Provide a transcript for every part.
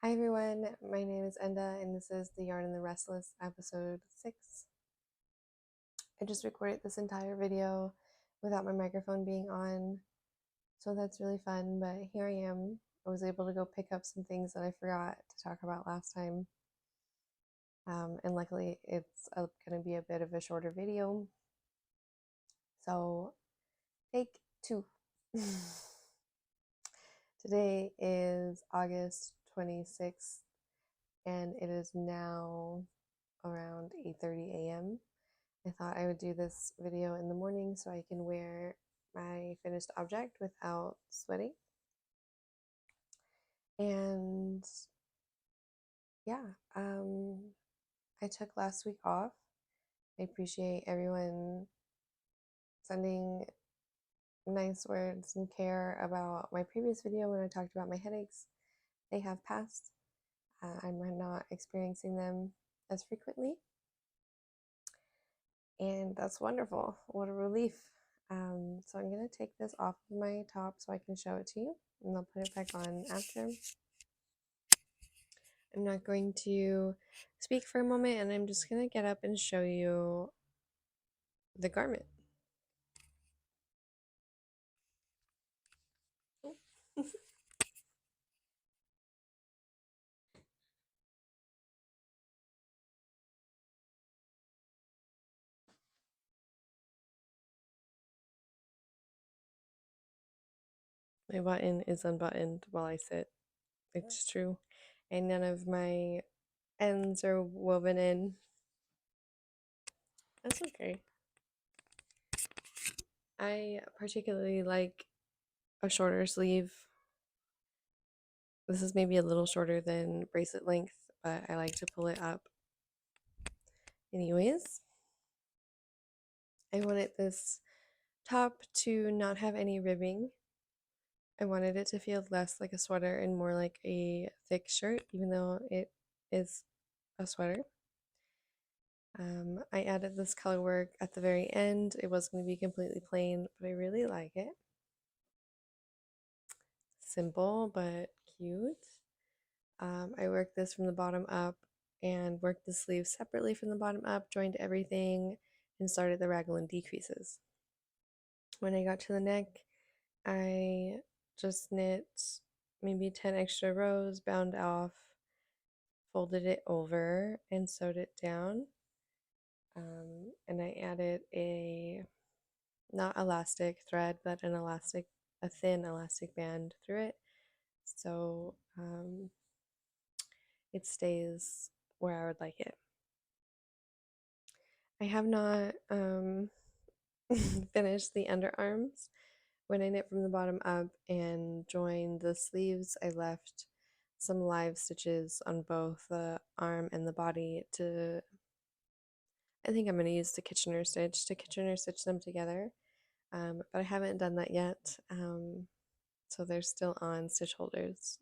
Hi everyone, my name is Enda and this is the Yarn and the Restless episode 6. I just recorded this entire video without my microphone being on, so that's really fun, but here I am. I was able to go pick up some things that I forgot to talk about last time, and luckily it's going to be a bit of a shorter video, so take 2. Today is August 26th and it is now around 8:30 a.m. I thought I would do this video in the morning so I can wear my finished object without sweating. And yeah, I took last week off. I appreciate everyone sending nice words and care about my previous video when I talked about my headaches. They have passed. I'm not experiencing them as frequently, and that's wonderful. What a relief. So I'm going to take this off of my top so I can show it to you, and I'll put it back on after. I'm not going to speak for a moment, and I'm just going to get up and show you the garment. My button is unbuttoned while I sit. It's true. And none of my ends are woven in. That's okay. I particularly like a shorter sleeve. This is maybe a little shorter than bracelet length, but I like to pull it up. Anyways, I wanted this top to not have any ribbing. I wanted it to feel less like a sweater and more like a thick shirt, even though it is a sweater. I added this color work at the very end. It was going to be completely plain, but I really like it. Simple but cute. I worked this from the bottom up and worked the sleeves separately from the bottom up, joined everything, and started the raglan decreases. When I got to the neck, I just knit maybe 10 extra rows, bound off, folded it over, and sewed it down. And I added a not elastic thread, but a thin elastic band through it, so it stays where I would like it. I have not finished the underarms. When I knit from the bottom up and joined the sleeves, I left some live stitches on both the arm and the body to, I think I'm going to use the Kitchener stitch to Kitchener stitch them together, but I haven't done that yet, so they're still on stitch holders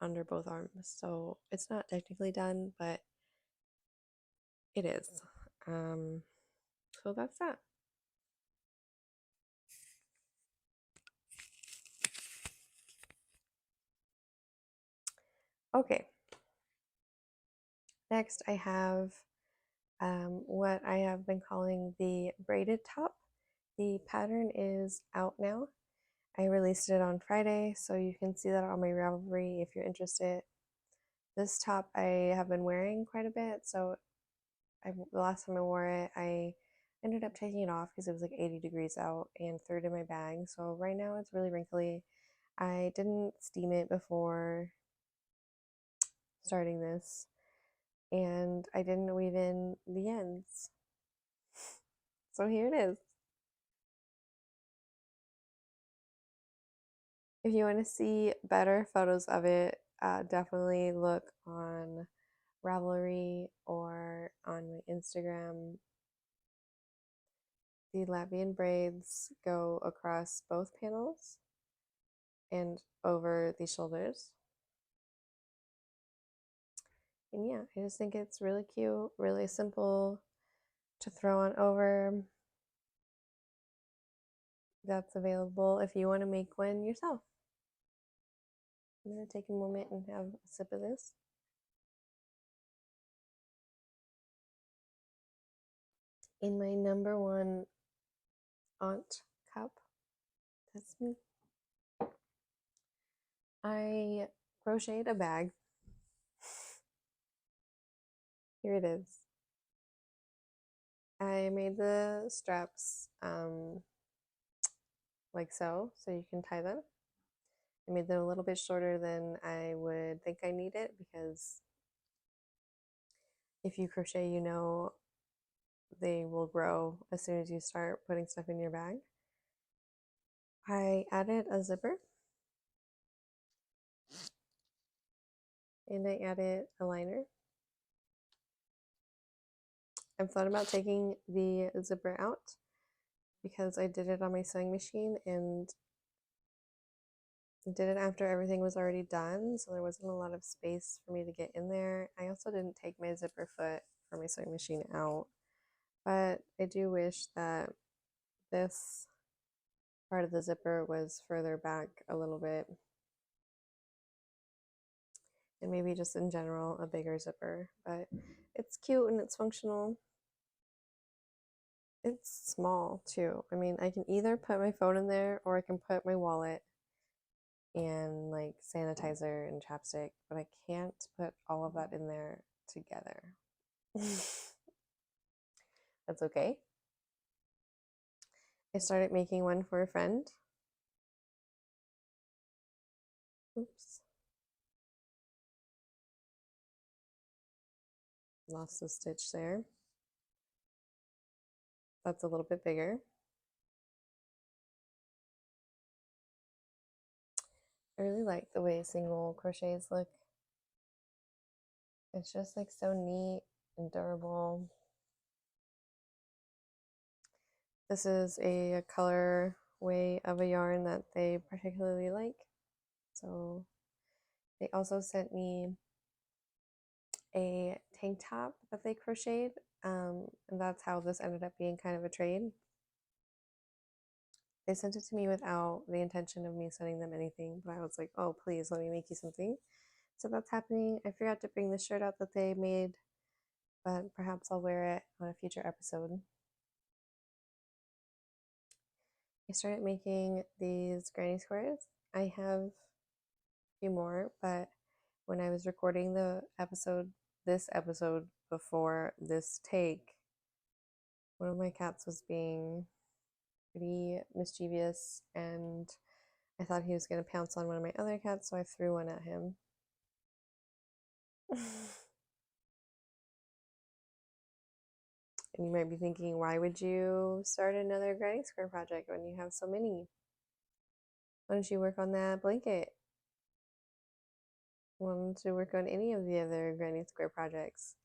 under both arms, so it's not technically done, but it is. So that's that. Okay, next I have what I have been calling the braided top. The pattern is out now. I released it on Friday, so you can see that on my Ravelry if you're interested. This top I have been wearing quite a bit, so the last time I wore it, I ended up taking it off because it was like 80 degrees out and threw it in my bag. So right now it's really wrinkly. I didn't steam it before starting this, and I didn't weave in the ends. So here it is. If you want to see better photos of it, definitely look on Ravelry or on my Instagram. The Latvian braids go across both panels and over the shoulders. And yeah, I just think it's really cute, really simple to throw on over. That's available if you want to make one yourself. I'm going to take a moment and have a sip of this. In my number one aunt cup, that's me, I crocheted a bag. Here it is. I made the straps like so you can tie them. I made them a little bit shorter than I would think I need it, because if you crochet, you know they will grow as soon as you start putting stuff in your bag. I added a zipper and I added a liner. I've thought about taking the zipper out because I did it on my sewing machine and did it after everything was already done, so there wasn't a lot of space for me to get in there. I also didn't take my zipper foot for my sewing machine out, but I do wish that this part of the zipper was further back a little bit, and maybe just in general a bigger zipper, but it's cute and it's functional. It's small too. I mean, I can either put my phone in there or I can put my wallet and like sanitizer and chapstick, but I can't put all of that in there together. That's okay. I started making one for a friend. Oops. Lost a stitch there. That's a little bit bigger. I really like the way single crochets look. It's just like so neat and durable. This is a color way of a yarn that they particularly like. So they also sent me a tank top that they crocheted, and that's how this ended up being kind of a trade. They sent it to me without the intention of me sending them anything, but I was like, oh, please let me make you something. So that's happening. I forgot to bring the shirt out that they made, but perhaps I'll wear it on a future episode. I started making these granny squares. I have a few more, but when I was recording this episode before this take, one of my cats was being pretty mischievous and I thought he was going to pounce on one of my other cats, so I threw one at him. And you might be thinking, why would you start another granny square project when you have so many? Why don't you work on that blanket? Why don't you work on any of the other granny square projects?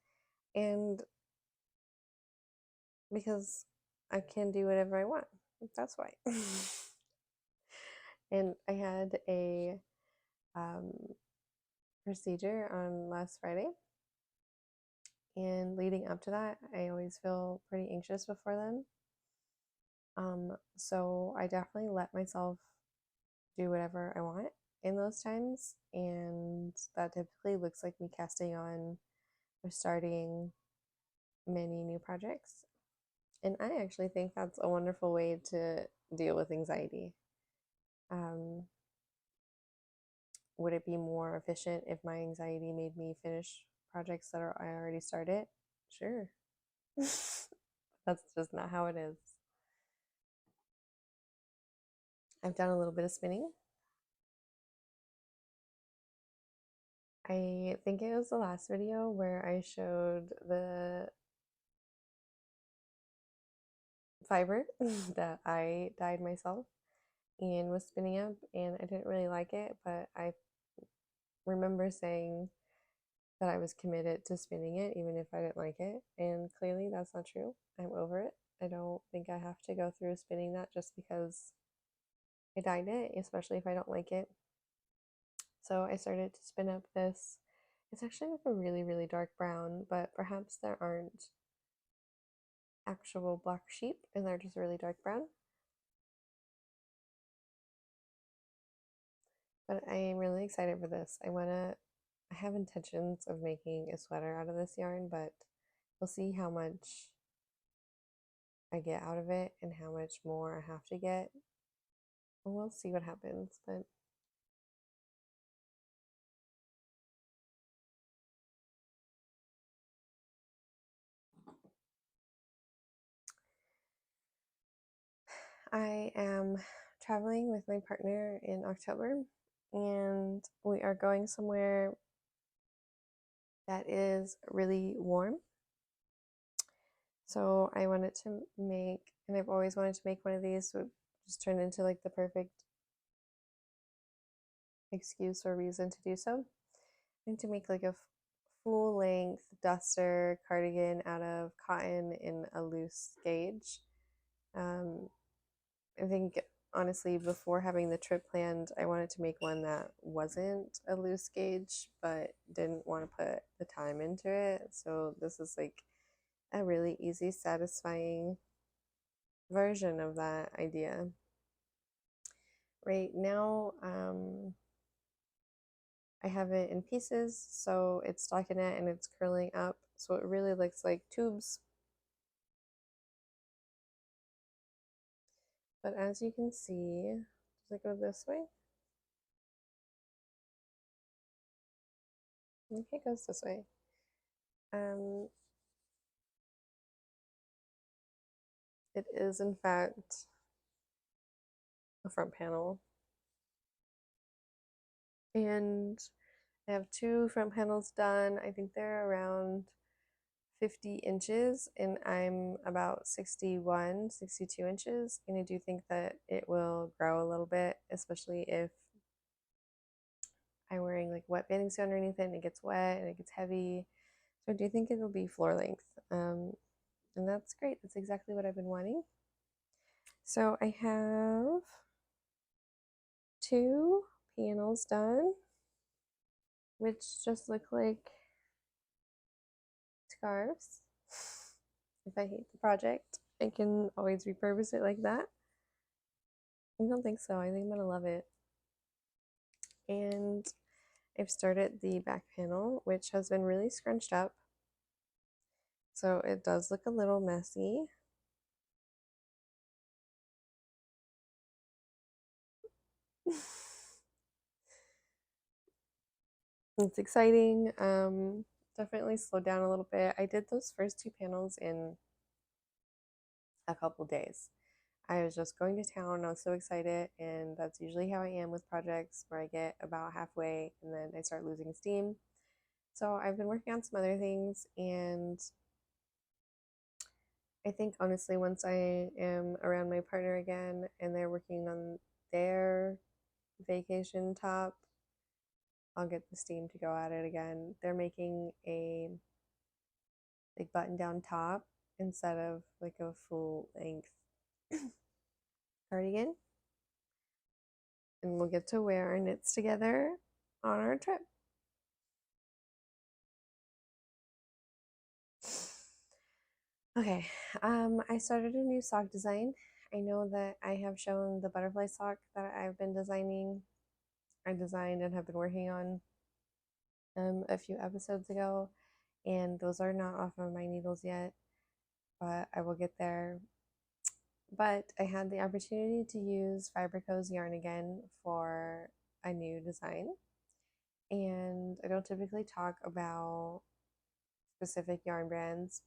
And because I can do whatever I want. That's why. And I had a procedure on last Friday. And leading up to that, I always feel pretty anxious before then. So I definitely let myself do whatever I want in those times. And that typically looks like me casting on or starting many new projects. And I actually think that's a wonderful way to deal with anxiety. Would it be more efficient if my anxiety made me finish projects that I already started? Sure. That's just not how it is. I've done a little bit of spinning. I think it was the last video where I showed the fiber that I dyed myself and was spinning up, and I didn't really like it, but I remember saying that I was committed to spinning it even if I didn't like it, and clearly that's not true. I'm over it. I don't think I have to go through spinning that just because I dyed it, especially if I don't like it. So I started to spin up this. It's actually like a really, really dark brown, but perhaps there aren't actual black sheep and they're just really dark brown. But I am really excited for this. I have intentions of making a sweater out of this yarn, but we'll see how much I get out of it and how much more I have to get. We'll see what happens, but I am traveling with my partner in October, and we are going somewhere that is really warm. So I wanted to make, and I've always wanted to make one of these, so it just turned into like the perfect excuse or reason to do so. I need to make like a full length duster cardigan out of cotton in a loose gauge. I think honestly, before having the trip planned, I wanted to make one that wasn't a loose gauge, but didn't want to put the time into it. So this is like a really easy, satisfying version of that idea. Right now, I have it in pieces, so it's stockinette and it's curling up, so it really looks like tubes. But as you can see, does it go this way? Okay, it goes this way. It is in fact a front panel, and I have two front panels done. I think they're around 50 inches, and I'm about 61, 62 inches. And I do think that it will grow a little bit, especially if I'm wearing like wet bathing suit underneath it and it gets wet and it gets heavy. So I do think it'll be floor length. And that's great. That's exactly what I've been wanting. So I have two panels done, which just look like scarves. If I hate the project, I can always repurpose it like that. I don't think so. I think I'm gonna love it. And I've started the back panel, which has been really scrunched up. So it does look a little messy. It's exciting. Definitely slowed down a little bit. I did those first two panels in a couple days. I was just going to town. I was so excited, and that's usually how I am with projects where I get about halfway and then I start losing steam. So I've been working on some other things, and I think honestly, once I am around my partner again and they're working on their vacation top, I'll get the steam to go at it again. They're making a like button down top instead of like a full length cardigan. And we'll get to wear our knits together on our trip. Okay, I started a new sock design. I know that I have shown the butterfly sock that I've been designing. I designed and have been working on a few episodes ago, and those are not off of my needles yet, but I will get there. But I had the opportunity to use Fibre's yarn again for a new design, and I don't typically talk about specific yarn brands,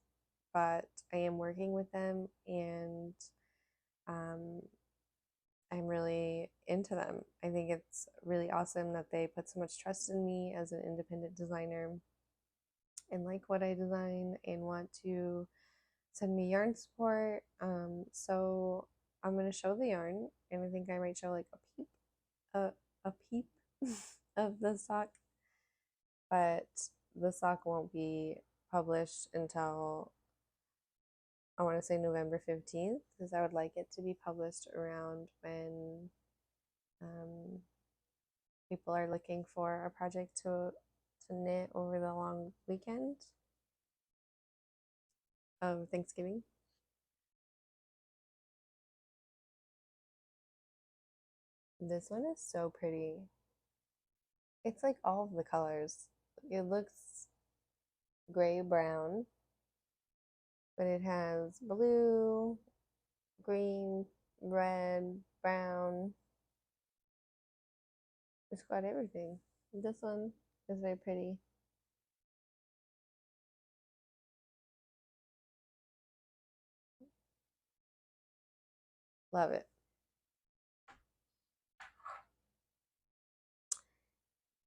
but I am working with them, and um, I'm really into them. I think it's really awesome that they put so much trust in me as an independent designer and like what I design and want to send me yarn support. So I'm gonna show the yarn, and I think I might show like a, a peep of the sock, but the sock won't be published until I want to say November 15th, because I would like it to be published around when um, people are looking for a project to knit over the long weekend of Thanksgiving. This one is so pretty. It's like all of the colors. It looks gray brown, but it has blue, green, red, brown. It's got everything. This one is very pretty. Love it.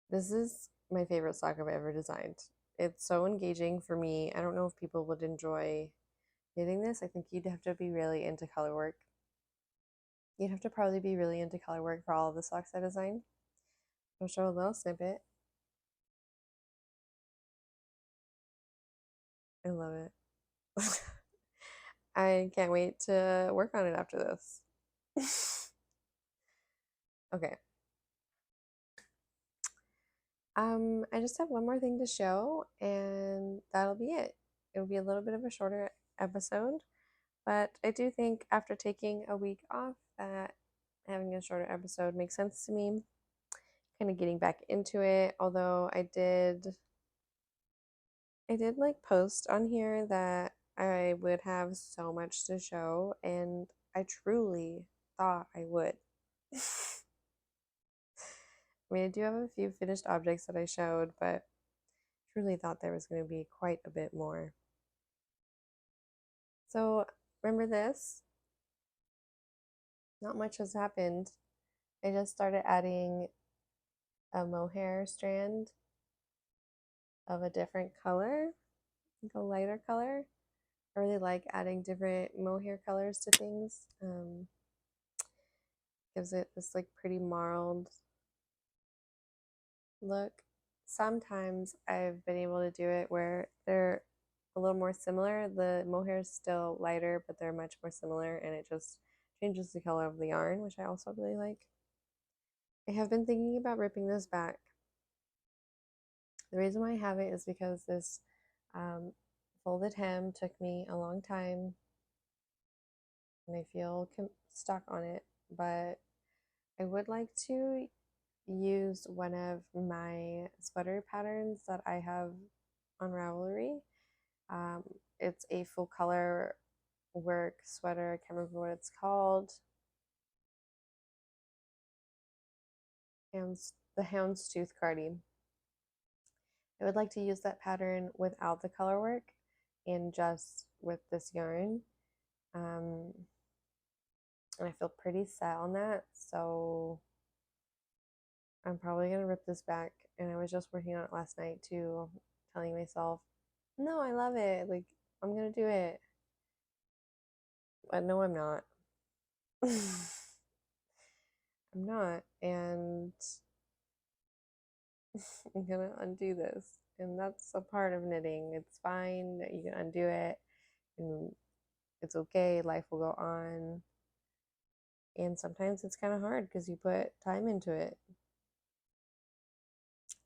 This is my favorite sock I've ever designed. It's so engaging for me. I don't know if people would enjoy knitting this. I think you'd have to be really into color work. You'd have to probably be really into color work for all of the socks I designed. I'll show a little snippet. I love it. I can't wait to work on it after this. Okay. I just have one more thing to show, and that'll be it. It'll be a little bit of a shorter episode, but I do think after taking a week off that having a shorter episode makes sense to me. Kind of getting back into it, although I did like post on here that I would have so much to show, and I truly thought I would. I mean, I do have a few finished objects that I showed, but truly thought there was going to be quite a bit more. So, remember this? Not much has happened. I just started adding a mohair strand of a different color, like a lighter color. I really like adding different mohair colors to things. Gives it this like pretty marled look. Sometimes I've been able to do it where they're a little more similar. The mohair is still lighter, but they're much more similar, and it just changes the color of the yarn, which I also really like. I have been thinking about ripping this back. The reason why I haven't is because this um, folded hem took me a long time, and I feel stuck on it, but I would like to use one of my sweater patterns that I have on Ravelry. Um, it's a full color work sweater. I can't remember what it's called. The Houndstooth Cardi. I would like to use that pattern without the color work and just with this yarn. And I feel pretty set on that, so I'm probably gonna rip this back. And I was just working on it last night too, telling myself, no, I love it. Like, I'm gonna do it. But no, I'm not. I'm not. And I'm gonna undo this. And that's a part of knitting. It's fine that you can undo it, and it's okay. Life will go on. And sometimes it's kind of hard because you put time into it.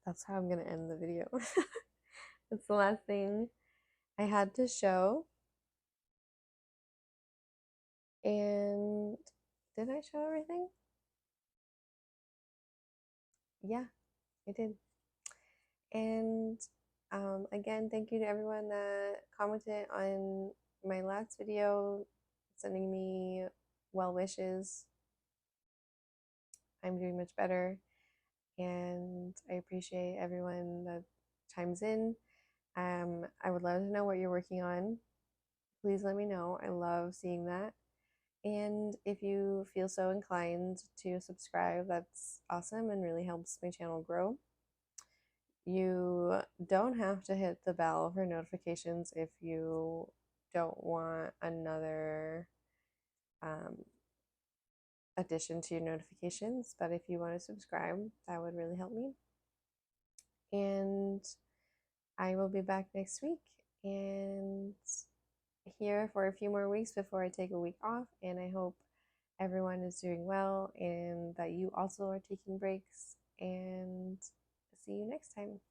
That's how I'm gonna end the video. That's the last thing I had to show. And did I show everything? Yeah, I did. And again, thank you to everyone that commented on my last video, sending me well wishes. I'm doing much better, and I appreciate everyone that chimes in. I would love to know what you're working on. Please let me know. I love seeing that. And if you feel so inclined to subscribe, that's awesome and really helps my channel grow. You don't have to hit the bell for notifications if you don't want another addition to your notifications, but if you want to subscribe, that would really help me. And I will be back next week and here for a few more weeks before I take a week off. And I hope everyone is doing well and that you also are taking breaks. And see you next time.